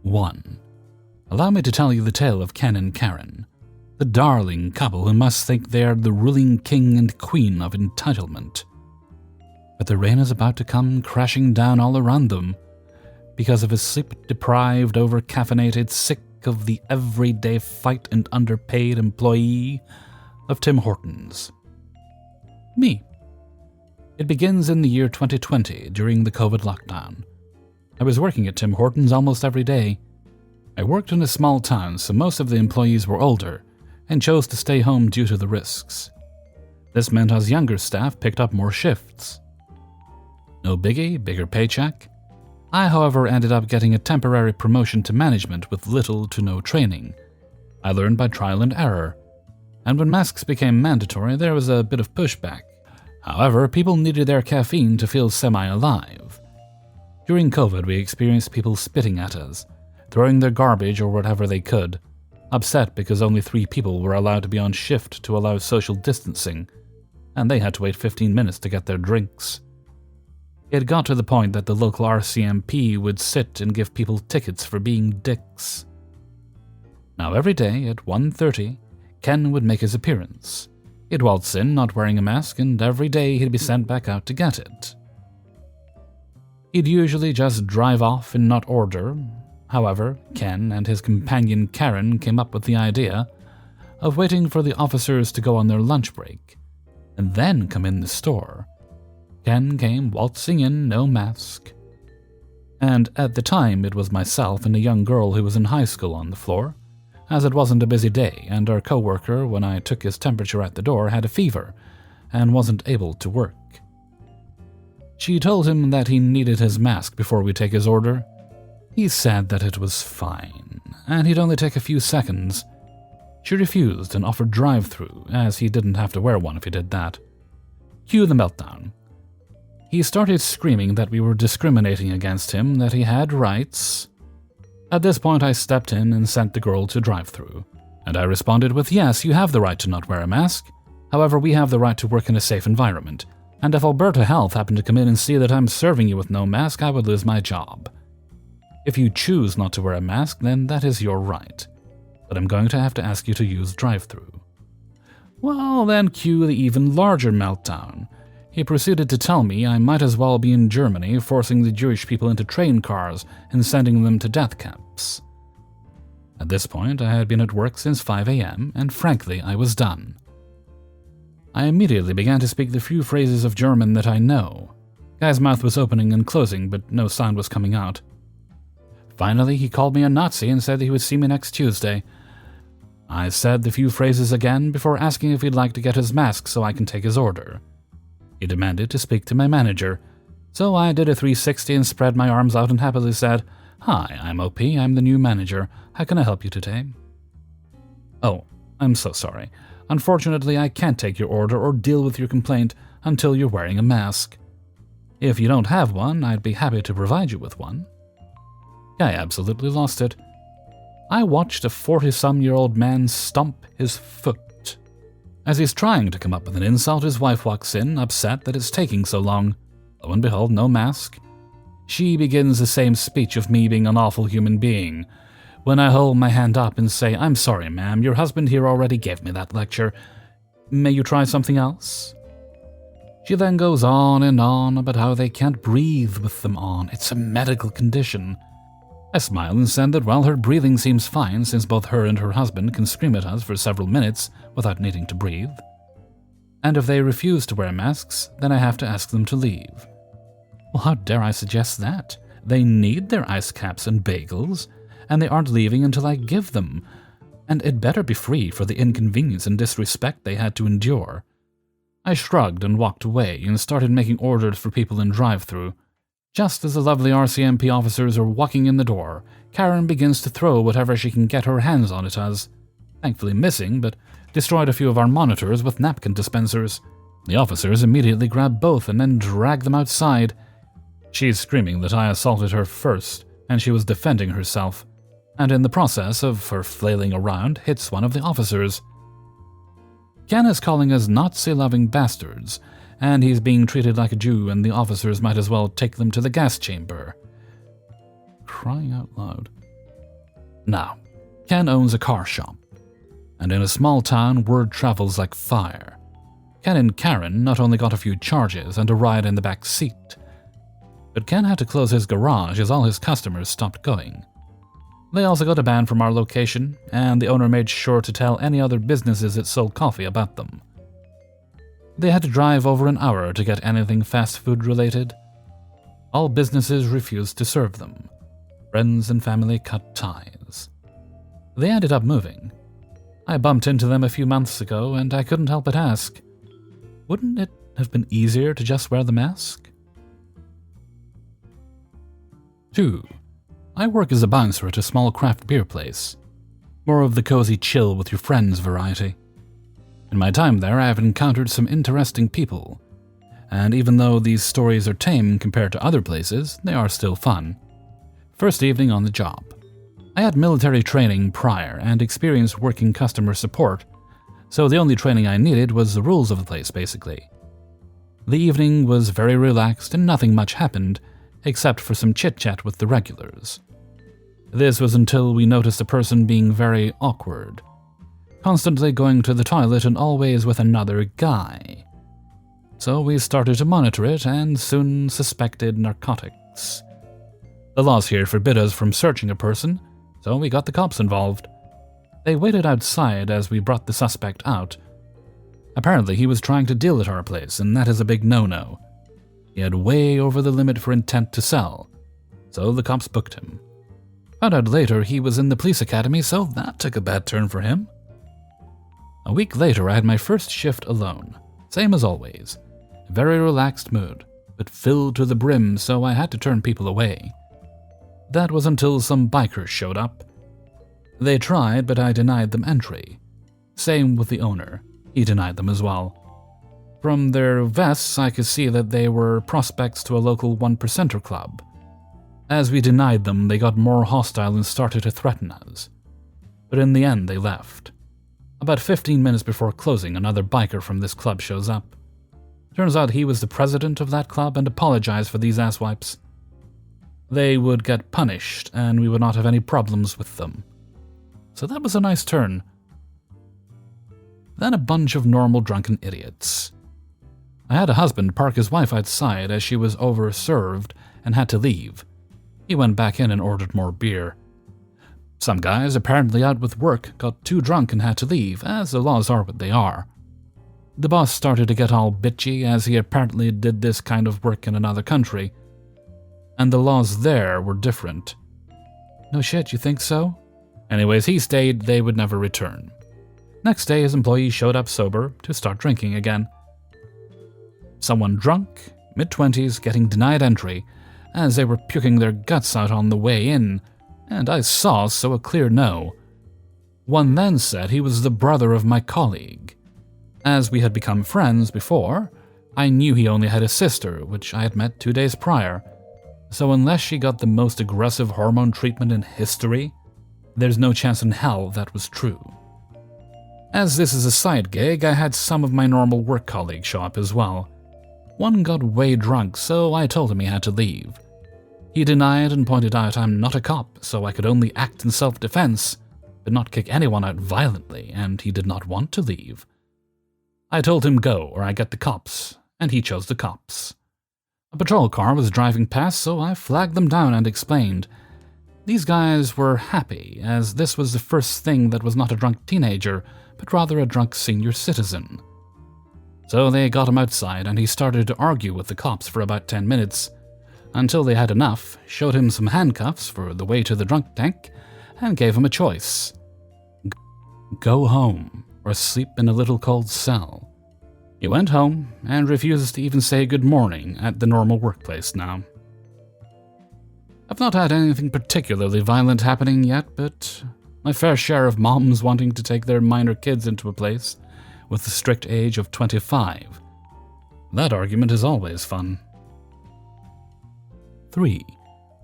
1. Allow me to tell you the tale of Ken and Karen, the darling couple who must think they are the ruling king and queen of entitlement. But the rain is about to come crashing down all around them because of a sleep-deprived, over-caffeinated, sick of the everyday fight and underpaid employee of Tim Hortons. Me. It begins in the year 2020 during the COVID lockdown. I was working at Tim Hortons almost every day. I worked in a small town, so most of the employees were older and chose to stay home due to the risks. This meant us younger staff picked up more shifts. No biggie, bigger paycheck. I, however, ended up getting a temporary promotion to management with little to no training. I learned by trial and error, and when masks became mandatory, there was a bit of pushback. However, people needed their caffeine to feel semi-alive. During COVID, we experienced people spitting at us, throwing their garbage or whatever they could, upset because only 3 people were allowed to be on shift to allow social distancing, and they had to wait 15 minutes to get their drinks. It got to the point that the local RCMP would sit and give people tickets for being dicks. Now every day at 1:30, Ken would make his appearance. He'd waltz in not wearing a mask, and every day he'd be sent back out to get it. He'd usually just drive off in not order. However, Ken and his companion Karen came up with the idea of waiting for the officers to go on their lunch break, and then come in the store. Ken came waltzing in, no mask. And at the time, it was myself and a young girl who was in high school on the floor, as it wasn't a busy day, and our co-worker, when I took his temperature at the door, had a fever and wasn't able to work. She told him that he needed his mask before we take his order. He said that it was fine, and he'd only take a few seconds. She refused and offered drive-through, as he didn't have to wear one if he did that. Cue the meltdown. He started screaming that we were discriminating against him, that he had rights. At this point, I stepped in and sent the girl to drive-through, and I responded with, yes, you have the right to not wear a mask. However, we have the right to work in a safe environment, and if Alberta Health happened to come in and see that I'm serving you with no mask, I would lose my job. If you choose not to wear a mask, then that is your right, but I'm going to have to ask you to use drive-through. Well, then cue the even larger meltdown. He proceeded to tell me I might as well be in Germany, forcing the Jewish people into train cars and sending them to death camps. At this point, I had been at work since 5 a.m., and frankly, I was done. I immediately began to speak the few phrases of German that I know. Guy's mouth was opening and closing, but no sound was coming out. Finally, he called me a Nazi and said he would see me next Tuesday. I said the few phrases again before asking if he'd like to get his mask so I can take his order. He demanded to speak to my manager, so I did a 360 and spread my arms out and happily said, "Hi, I'm OP, I'm the new manager. How can I help you today?" "Oh, I'm so sorry. Unfortunately, I can't take your order or deal with your complaint until you're wearing a mask. If you don't have one, I'd be happy to provide you with one." I absolutely lost it. I watched a 40-some-year-old man stomp his foot. As he's trying to come up with an insult, his wife walks in, upset that it's taking so long. Lo and behold, no mask. She begins the same speech of me being an awful human being. When I hold my hand up and say, "I'm sorry, ma'am, your husband here already gave me that lecture. May you try something else?" She then goes on and on about how they can't breathe with them on. It's a medical condition. I smile and said that, well, her breathing seems fine since both her and her husband can scream at us for several minutes without needing to breathe. And if they refuse to wear masks, then I have to ask them to leave. Well, how dare I suggest that? They need their ice caps and bagels, and they aren't leaving until I give them. And it better be free for the inconvenience and disrespect they had to endure. I shrugged and walked away and started making orders for people in drive-thru. Just as the lovely RCMP officers are walking in the door, Karen begins to throw whatever she can get her hands on at us. Thankfully missing, but destroyed a few of our monitors with napkin dispensers. The officers immediately grab both and then drag them outside. She's screaming that I assaulted her first, and she was defending herself, and in the process of her flailing around, hits one of the officers. Ken is calling us Nazi-loving bastards, and he's being treated like a Jew, and the officers might as well take them to the gas chamber. Crying out loud. Now, Ken owns a car shop, and in a small town, word travels like fire. Ken and Karen not only got a few charges and a ride in the back seat, but Ken had to close his garage as all his customers stopped going. They also got a ban from our location, and the owner made sure to tell any other businesses that sold coffee about them. They had to drive over an hour to get anything fast food related. All businesses refused to serve them. Friends and family cut ties. They ended up moving. I bumped into them a few months ago, and I couldn't help but ask, wouldn't it have been easier to just wear the mask? 2. I work as a bouncer at a small craft beer place. More of the cozy chill with your friends variety. In my time there, I have encountered some interesting people, and even though these stories are tame compared to other places, they are still fun. First evening on the job. I had military training prior and experience working customer support, so the only training I needed was the rules of the place, basically. The evening was very relaxed and nothing much happened, except for some chit-chat with the regulars. This was until we noticed a person being very awkward, constantly going to the toilet and always with another guy. So we started to monitor it and soon suspected narcotics. The laws here forbid us from searching a person, so we got the cops involved. They waited outside as we brought the suspect out. Apparently he was trying to deal at our place, and that is a big no-no. He had way over the limit for intent to sell, so the cops booked him. Found out later he was in the police academy, so that took a bad turn for him. A week later I had my first shift alone, same as always. Very relaxed mood, but filled to the brim, so I had to turn people away. That was until some bikers showed up. They tried, but I denied them entry. Same with the owner, he denied them as well. From their vests, I could see that they were prospects to a local 1%er club. As we denied them, they got more hostile and started to threaten us. But in the end, they left. About 15 minutes before closing, another biker from this club shows up. Turns out he was the president of that club and apologized for these asswipes. They would get punished, and we would not have any problems with them. So that was a nice turn. Then a bunch of normal drunken idiots. I had a husband park his wife outside as she was overserved and had to leave. He went back in and ordered more beer. Some guys, apparently out with work, got too drunk and had to leave, as the laws are what they are. The boss started to get all bitchy as he apparently did this kind of work in another country, and the laws there were different. No shit, you think so? Anyways, he stayed, they would never return. Next day, his employees showed up sober to start drinking again. Someone drunk, mid-20s, getting denied entry, as they were puking their guts out on the way in, and I saw, so a clear no. One then said he was the brother of my colleague. As we had become friends before, I knew he only had a sister, which I had met 2 days prior, so unless she got the most aggressive hormone treatment in history, there's no chance in hell that was true. As this is a side gig, I had some of my normal work colleagues show up as well. One got way drunk, so I told him he had to leave. He denied and pointed out I'm not a cop, so I could only act in self-defense, but not kick anyone out violently, and he did not want to leave. I told him go, or I get the cops, and he chose the cops. A patrol car was driving past, so I flagged them down and explained. These guys were happy, as this was the first thing that was not a drunk teenager, but rather a drunk senior citizen. So they got him outside, and he started to argue with the cops for about 10 minutes, until they had enough, showed him some handcuffs for the way to the drunk tank, and gave him a choice. Go home, or sleep in a little cold cell. He went home, and refuses to even say good morning at the normal workplace now. I've not had anything particularly violent happening yet, but my fair share of moms wanting to take their minor kids into a place with the strict age of 25. That argument is always fun. 3.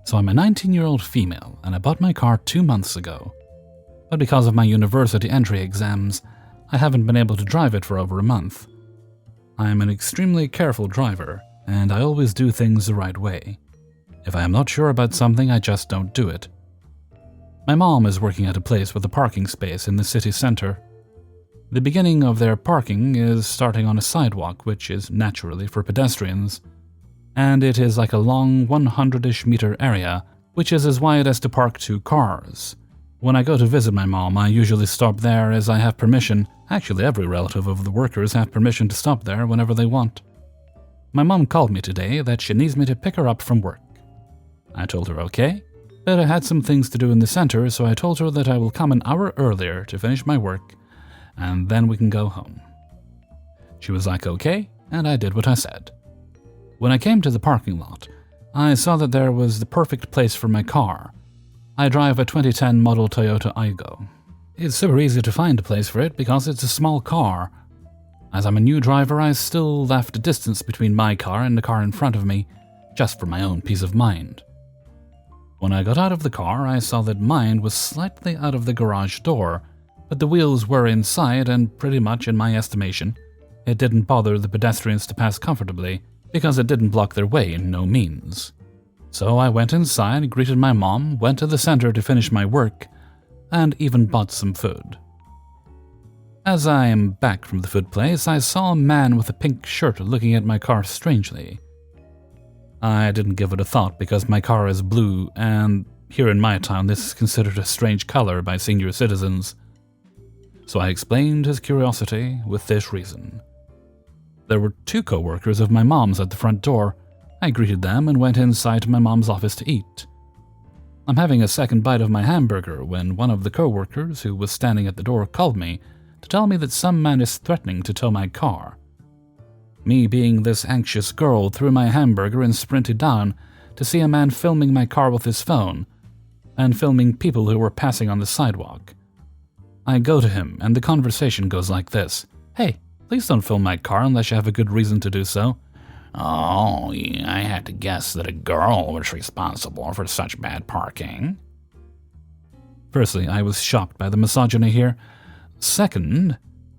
So I'm a 19-year-old female, and I bought my car 2 months ago. But because of my university entry exams, I haven't been able to drive it for over a month. I am an extremely careful driver, and I always do things the right way. If I am not sure about something, I just don't do it. My mom is working at a place with a parking space in the city center. The beginning of their parking is starting on a sidewalk, which is naturally for pedestrians, and it is like a long 100-ish meter area, which is as wide as to park 2 cars. When I go to visit my mom, I usually stop there as I have permission. Actually, every relative of the workers have permission to stop there whenever they want. My mom called me today that she needs me to pick her up from work. I told her okay, but I had some things to do in the center, so I told her that I will come an hour earlier to finish my work, and then we can go home. She was like okay, and I did what I said. When I came to the parking lot, I saw that there was the perfect place for my car. I drive a 2010 model Toyota Aygo. It's super easy to find a place for it because it's a small car. As I'm a new driver, I still left a distance between my car and the car in front of me, just for my own peace of mind. When I got out of the car, I saw that mine was slightly out of the garage door, but the wheels were inside and pretty much, in my estimation, it didn't bother the pedestrians to pass comfortably because it didn't block their way in no means. So I went inside, greeted my mom, went to the center to finish my work, and even bought some food. As I am back from the food place, I saw a man with a pink shirt looking at my car strangely. I didn't give it a thought because my car is blue, and here in my town this is considered a strange color by senior citizens. So I explained his curiosity with this reason. There were 2 co-workers of my mom's at the front door. I greeted them and went inside to my mom's office to eat. I'm having a second bite of my hamburger when one of the co-workers who was standing at the door called me to tell me that some man is threatening to tow my car. Me being this anxious girl threw my hamburger and sprinted down to see a man filming my car with his phone and filming people who were passing on the sidewalk. I go to him and the conversation goes like this. Hey, please don't film my car unless you have a good reason to do so. Oh, yeah, I had to guess that a girl was responsible for such bad parking. Firstly, I was shocked by the misogyny here. Second,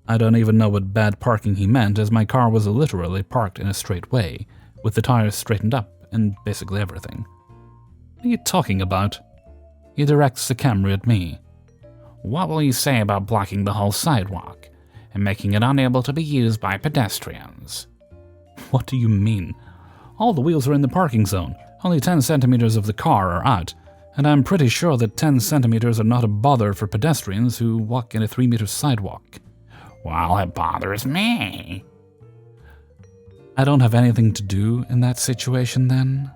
I don't even know what bad parking he meant, as my car was literally parked in a straight way, with the tires straightened up and basically everything. What are you talking about? He directs the camera at me. What will you say about blocking the whole sidewalk and making it unable to be used by pedestrians? What do you mean? All the wheels are in the parking zone. Only 10 centimeters of the car are out, and I'm pretty sure that 10 centimeters are not a bother for pedestrians who walk in a 3-meter sidewalk. Well, it bothers me. I don't have anything to do in that situation then?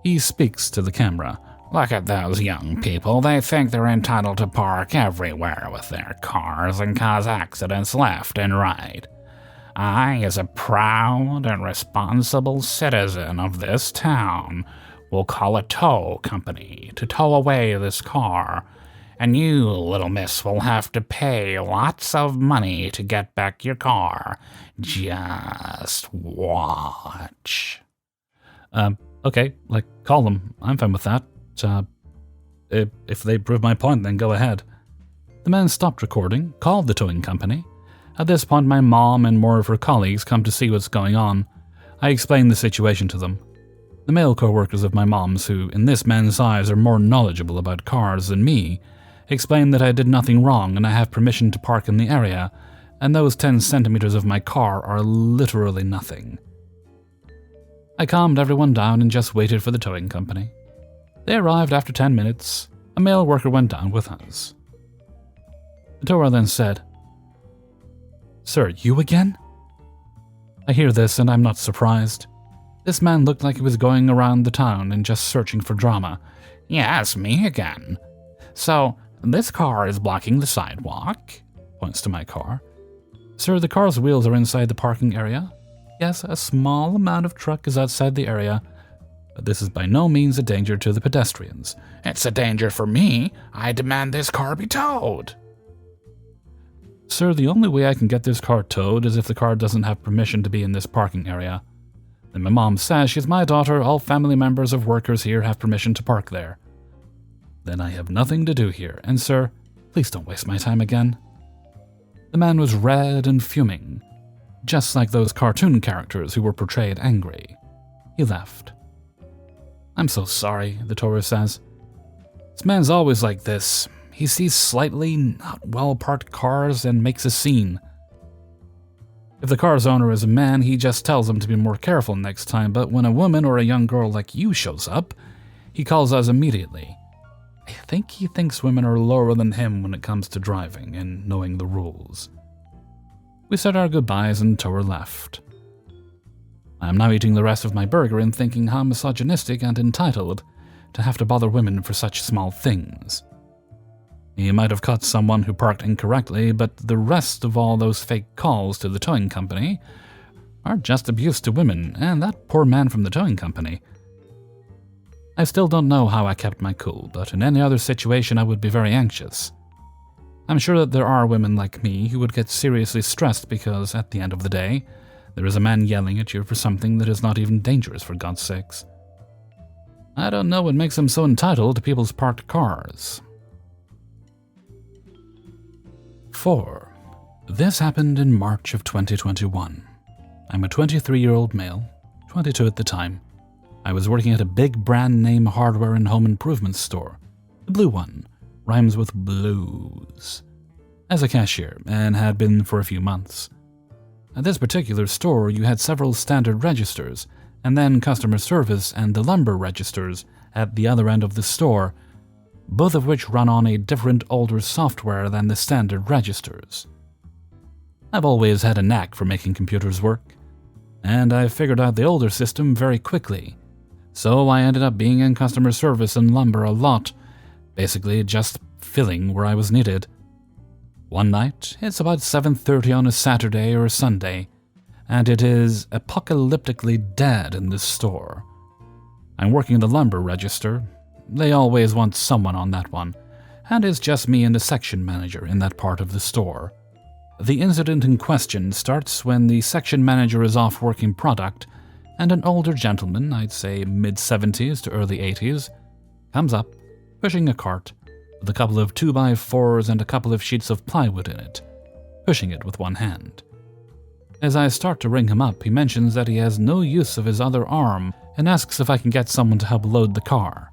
He speaks to the camera. Look at those young people. They think they're entitled to park everywhere with their cars and cause accidents left and right. I, as a proud and responsible citizen of this town, will call a tow company to tow away this car, and you, little miss, will have to pay lots of money to get back your car. Just watch. Okay, call them. I'm fine with that. If they prove my point, then go ahead. The man stopped recording, called the towing company. At this point, my mom and more of her colleagues come to see what's going on. I explained the situation to them. The male co-workers of my mom's, who in this man's eyes are more knowledgeable about cars than me, explained that I did nothing wrong and I have permission to park in the area, and those 10 centimeters of my car are literally nothing. I calmed everyone down and just waited for the towing company. They arrived after 10 minutes. A male worker went down with us. The tower then said, "Sir, you again?" I hear this and I'm not surprised. This man looked like he was going around the town and just searching for drama. "Yes, me again. So, this car is blocking the sidewalk," points to my car. "Sir, the car's wheels are inside the parking area. Yes, a small amount of truck is outside the area, but this is by no means a danger to the pedestrians." "It's a danger for me. I demand this car be towed." "Sir, the only way I can get this car towed is if the car doesn't have permission to be in this parking area. And my mom says she's my daughter, all family members of workers here have permission to park there. Then I have nothing to do here, and sir, please don't waste my time again." The man was red and fuming, just like those cartoon characters who were portrayed angry. He left. "I'm so sorry," the tourist says. This man's always like this. He sees slightly not well-parked cars and makes a scene. If the car's owner is a man, he just tells them to be more careful next time, but when a woman or a young girl like you shows up, he calls us immediately. I think he thinks women are lower than him when it comes to driving and knowing the rules. We said our goodbyes and Tower left. I am now eating the rest of my burger and thinking how misogynistic and entitled to have to bother women for such small things. He might have caught someone who parked incorrectly, but the rest of all those fake calls to the towing company are just abuse to women, and that poor man from the towing company. I still don't know how I kept my cool, but in any other situation I would be very anxious. I'm sure that there are women like me who would get seriously stressed because, at the end of the day, there is a man yelling at you for something that is not even dangerous, for God's sakes. I don't know what makes him so entitled to people's parked cars. 4. This happened in March of 2021. I'm a 23-year-old male, 22 at the time. I was working at a big brand-name hardware and home improvement store. The blue one rhymes with blues. As a cashier, and had been for a few months. At this particular store, you had several standard registers, and then customer service and the lumber registers at the other end of the store, both of which run on a different older software than the standard registers. I've always had a knack for making computers work, and I figured out the older system very quickly, so I ended up being in customer service and lumber a lot, basically just filling where I was needed. One night, it's about 7:30 on a Saturday or a Sunday, and it is apocalyptically dead in this store. I'm working the lumber register. They always want someone on that one, and it's just me and the section manager in that part of the store. The incident in question starts when the section manager is off working product, and an older gentleman, I'd say mid-70s to early 80s, comes up, pushing a cart, with a couple of 2x4s and a couple of sheets of plywood in it, pushing it with one hand. As I start to ring him up, he mentions that he has no use of his other arm and asks if I can get someone to help load the car.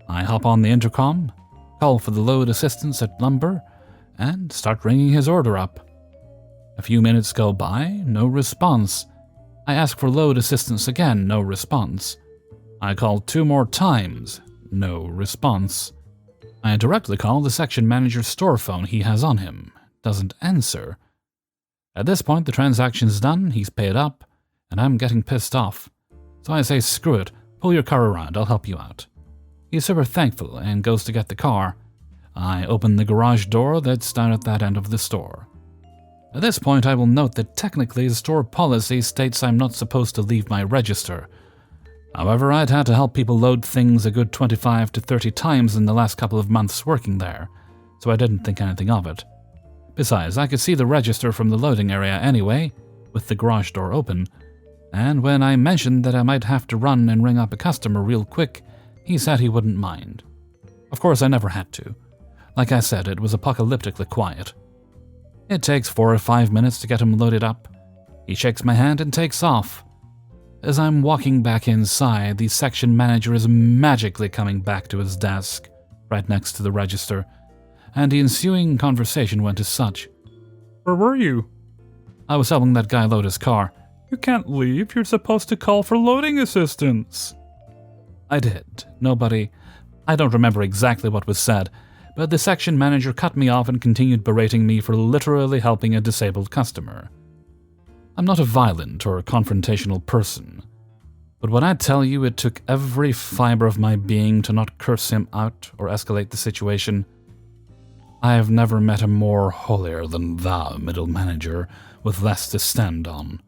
I hop on the intercom, call for the load assistance at lumber, and start ringing his order up. A few minutes go by, no response. I ask for load assistance again, no response. I call 2 more times, no response. I directly call the section manager's store phone he has on him, doesn't answer. At this point, the transaction's done, he's paid up, and I'm getting pissed off. So I say, screw it, pull your car around, I'll help you out. He's super thankful and goes to get the car. I open the garage door that's down at that end of the store. At this point, I will note that technically the store policy states I'm not supposed to leave my register. However, I'd had to help people load things a good 25 to 30 times in the last couple of months working there, so I didn't think anything of it. Besides, I could see the register from the loading area anyway, with the garage door open, and when I mentioned that I might have to run and ring up a customer real quick, he said he wouldn't mind. Of course, I never had to. Like I said, it was apocalyptically quiet. It takes 4 or 5 minutes to get him loaded up. He shakes my hand and takes off. As I'm walking back inside, the section manager is magically coming back to his desk, right next to the register, and the ensuing conversation went as such. Where were you? I was helping that guy load his car. You can't leave, you're supposed to call for loading assistance. I did. I don't remember exactly what was said, but the section manager cut me off and continued berating me for literally helping a disabled customer. I'm not a violent or confrontational person, but when I tell you it took every fiber of my being to not curse him out or escalate the situation, I have never met a more holier-than-thou middle manager with less to stand on.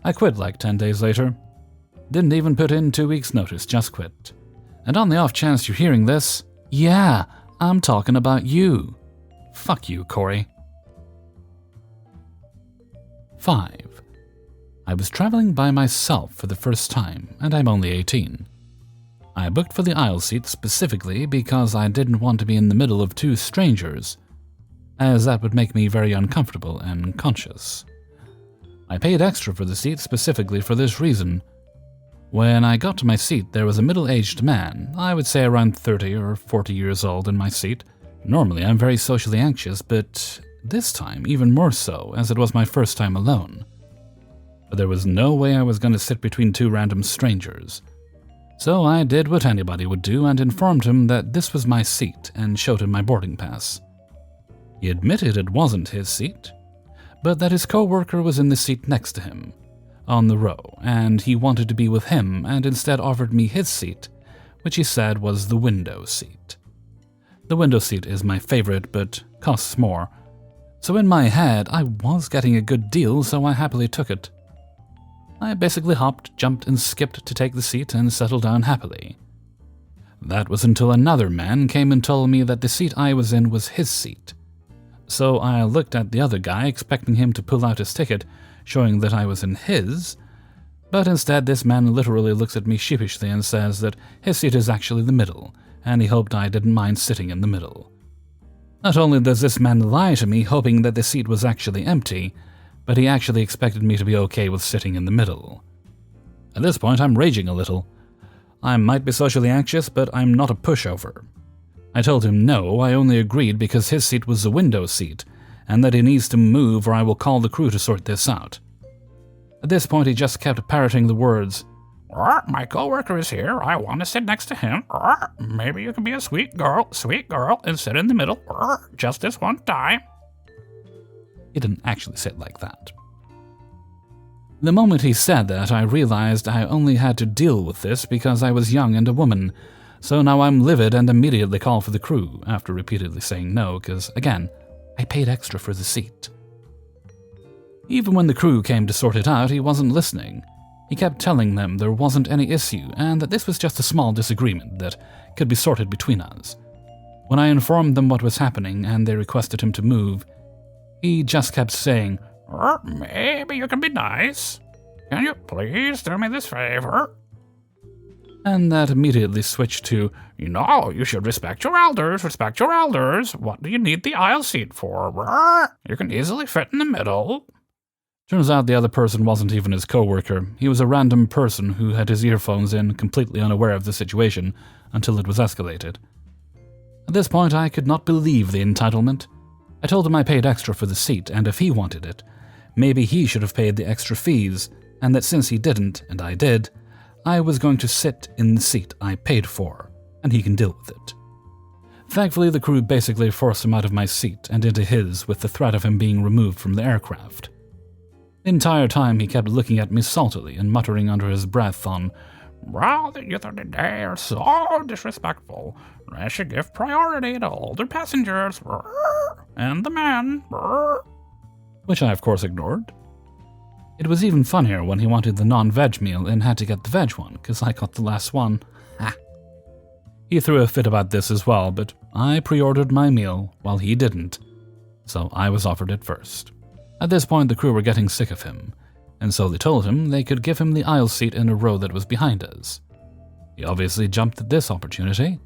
I quit like 10 days later. Didn't even put in 2 weeks' notice, just quit. And on the off chance you're hearing this, yeah, I'm talking about you. Fuck you, Corey. 5. I was traveling by myself for the first time, and I'm only 18. I booked for the aisle seat specifically because I didn't want to be in the middle of 2 strangers, as that would make me very uncomfortable and conscious. I paid extra for the seat specifically for this reason. When I got to my seat, there was a middle-aged man, I would say around 30 or 40 years old, in my seat. Normally, I'm very socially anxious, but this time even more so, as it was my first time alone. But there was no way I was going to sit between two random strangers. So I did what anybody would do and informed him that this was my seat and showed him my boarding pass. He admitted it wasn't his seat, but that his co-worker was in the seat next to him, on the row, and he wanted to be with him and instead offered me his seat, which he said was the window seat. The window seat is my favorite, but costs more. So in my head, I was getting a good deal, so I happily took it. I basically hopped, jumped, and skipped to take the seat and settled down happily. That was until another man came and told me that the seat I was in was his seat. So I looked at the other guy, expecting him to pull out his ticket, showing that I was in his, but instead this man literally looks at me sheepishly and says that his seat is actually the middle, and he hoped I didn't mind sitting in the middle. Not only does this man lie to me, hoping that the seat was actually empty, but he actually expected me to be okay with sitting in the middle. At this point, I'm raging a little. I might be socially anxious, but I'm not a pushover. I told him no, I only agreed because his seat was the window seat, and that he needs to move or I will call the crew to sort this out. At this point, he just kept parroting the words, "My co-worker is here, I want to sit next to him. Maybe you can be a sweet girl, and sit in the middle, just this one time." He didn't actually sit like that. The moment he said that, I realized I only had to deal with this because I was young and a woman, so now I'm livid and immediately call for the crew, after repeatedly saying no, because, again, I paid extra for the seat. Even when the crew came to sort it out, he wasn't listening. He kept telling them there wasn't any issue, and that this was just a small disagreement that could be sorted between us. When I informed them what was happening and they requested him to move, he just kept saying, "Maybe you can be nice. Can you please do me this favor?" And that immediately switched to, "You should respect your elders, What do you need the aisle seat for? You can easily fit in the middle." Turns out the other person wasn't even his co-worker. He was a random person who had his earphones in, completely unaware of the situation, until it was escalated. At this point, I could not believe the entitlement. I told him I paid extra for the seat, and if he wanted it, maybe he should have paid the extra fees, and that since he didn't, and I did, I was going to sit in the seat I paid for, and he can deal with it. Thankfully, the crew basically forced him out of my seat and into his with the threat of him being removed from the aircraft. The entire time he kept looking at me saltily and muttering under his breath on, "Well, the youth of the day are so disrespectful. They should give priority to older passengers, and the men," which I of course ignored. It was even funnier when he wanted the non-veg meal and had to get the veg one, because I got the last one. Ha! He threw a fit about this as well, but I pre-ordered my meal while he didn't, so I was offered it first. At this point, the crew were getting sick of him, and so they told him they could give him the aisle seat in a row that was behind us. He obviously jumped at this opportunity.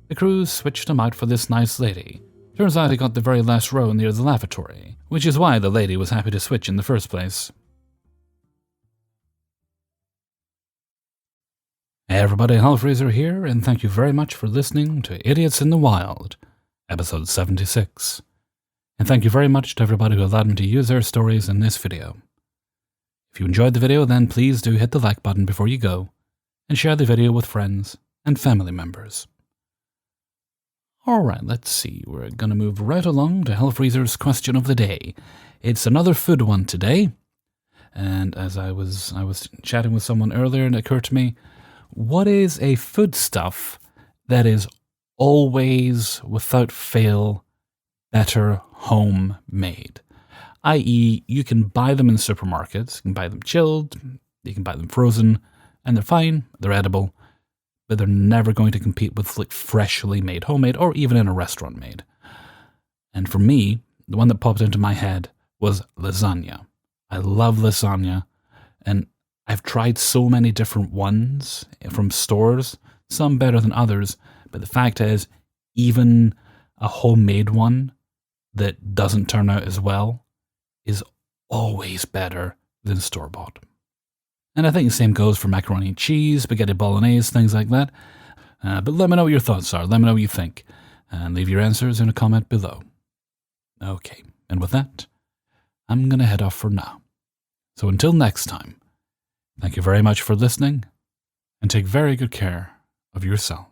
The crew switched him out for this nice lady. Turns out he got the very last row near the lavatory, which is why the lady was happy to switch in the first place. Hey everybody, Hellfreezer here, and thank you very much for listening to Idiots in the Wild, episode 76. And thank you very much to everybody who allowed me to use their stories in this video. If you enjoyed the video, then please do hit the like button before you go, and share the video with friends and family members. Alright, let's see, we're gonna move right along to Hellfreezer's question of the day. It's another food one today, and as I was chatting with someone earlier, and it occurred to me, what is a foodstuff that is always, without fail, better homemade? I.e., you can buy them in supermarkets, you can buy them chilled, you can buy them frozen, and they're fine, they're edible, but they're never going to compete with like freshly made homemade or even in a restaurant made. And for me, the one that popped into my head was lasagna. I love lasagna, and I've tried so many different ones from stores, some better than others, but the fact is, even a homemade one that doesn't turn out as well is always better than store-bought. And I think the same goes for macaroni and cheese, spaghetti bolognese, things like that. But let me know what your thoughts are. Let me know what you think. And leave your answers in a comment below. Okay, and with that, I'm going to head off for now. So until next time, thank you very much for listening, and take very good care of yourself.